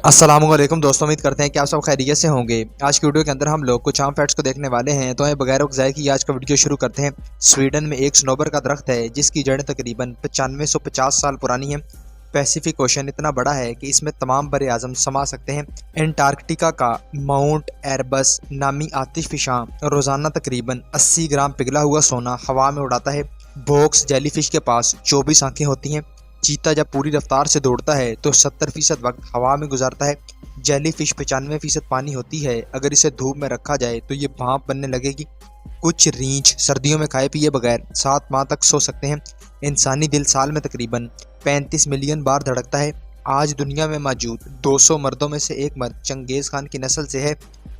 अस्सलामुअलैकुम दोस्तों, उम्मीद करते हैं कि आप सब खैरियत से होंगे। आज की वीडियो के अंदर हम लोग कुछ आम फैक्ट्स को देखने वाले हैं, तो हमें बगैर वक्त ज़ाय की आज का वीडियो शुरू करते हैं। स्वीडन में एक सनोबर का दरख्त है जिसकी जड़ें तकरीबन 9550 साल पुरानी हैं। पैसिफिक ओशन इतना बड़ा है कि इसमें तमाम बड़े आज़म समा सकते हैं। एंटार्कटिका का माउंट एरबस नामी आतिशफिशां रोज़ाना तकरीबन 80 ग्राम पिघला हुआ सोना हवा में उड़ाता है। बॉक्स जेलीफिश के पास 24 आंखें होती हैं। चीता जब पूरी रफ्तार से दौड़ता है तो 70% वक्त हवा में गुजारता है। जेलीफिश 95% पानी होती है। अगर इसे धूप में रखा जाए तो ये भाप बनने लगेगी। कुछ रींछ सर्दियों में खाए पिए बगैर 7 माह तक सो सकते हैं। इंसानी दिल साल में तकरीबन 35 मिलियन बार धड़कता है। आज दुनिया में मौजूद 200 मर्दों में से एक मर्द चंगेज़ खान की नस्ल से है।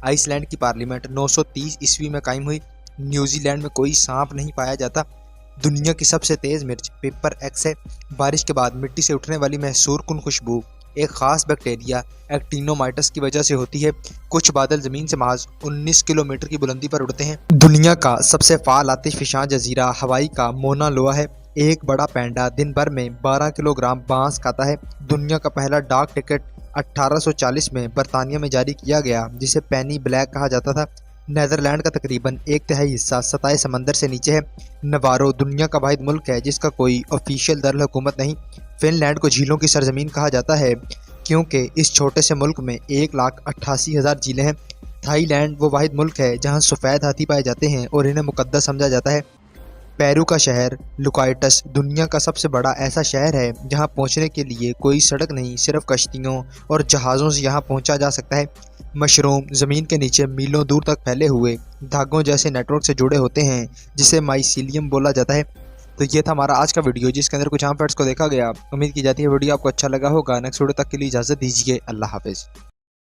आइसलैंड की पार्लियामेंट 930 ईस्वी में कायम हुई। न्यूजीलैंड में कोई सांप नहीं पाया जाता। दुनिया की सबसे तेज़ मिर्च पेपर एक्स है। बारिश के बाद मिट्टी से उठने वाली महसूरकुन खुशबू एक ख़ास बैक्टीरिया एक्टिनोमाइटस की वजह से होती है। कुछ बादल ज़मीन से महज 19 किलोमीटर की बुलंदी पर उड़ते हैं। दुनिया का सबसे फाल आतिशफिशां जजीरा हवाई का मोना लोआ है। एक बड़ा पैंडा दिन भर में 12 किलोग्राम बांस खाता है। दुनिया का पहला डाक टिकट 1840 में बरतानिया में जारी किया गया, जिसे पेनी ब्लैक कहा जाता था। नेदरलैंड का तकरीबन 1/3 हिस्सा सतह समंदर से नीचे है। नवारो दुनिया का वाहिद मुल्क है जिसका कोई ऑफिशियल दरअसल हुकूमत नहीं। फिनलैंड को झीलों की सरजमीन कहा जाता है क्योंकि इस छोटे से मुल्क में 1,88,000 झीलें हैं। थाईलैंड वो वाहिद मुल्क है जहां सफ़ेद हाथी पाए जाते हैं और इन्हें मुकद्दस समझा जाता है। पेरू का शहर लुकाइटस दुनिया का सबसे बड़ा ऐसा शहर है जहां पहुंचने के लिए कोई सड़क नहीं, सिर्फ कश्तियों और जहाज़ों से यहां पहुंचा जा सकता है। मशरूम ज़मीन के नीचे मीलों दूर तक फैले हुए धागों जैसे नेटवर्क से जुड़े होते हैं जिसे माइसीलियम बोला जाता है। तो ये था हमारा आज का वीडियो जिसके अंदर कुछ आम फैक्ट्स को देखा गया। उम्मीद की जाती है वीडियो आपको अच्छा लगा होगा। नेक्स्ट वीडियो तक के लिए इजाज़त दीजिए। अल्लाह हाफिज़।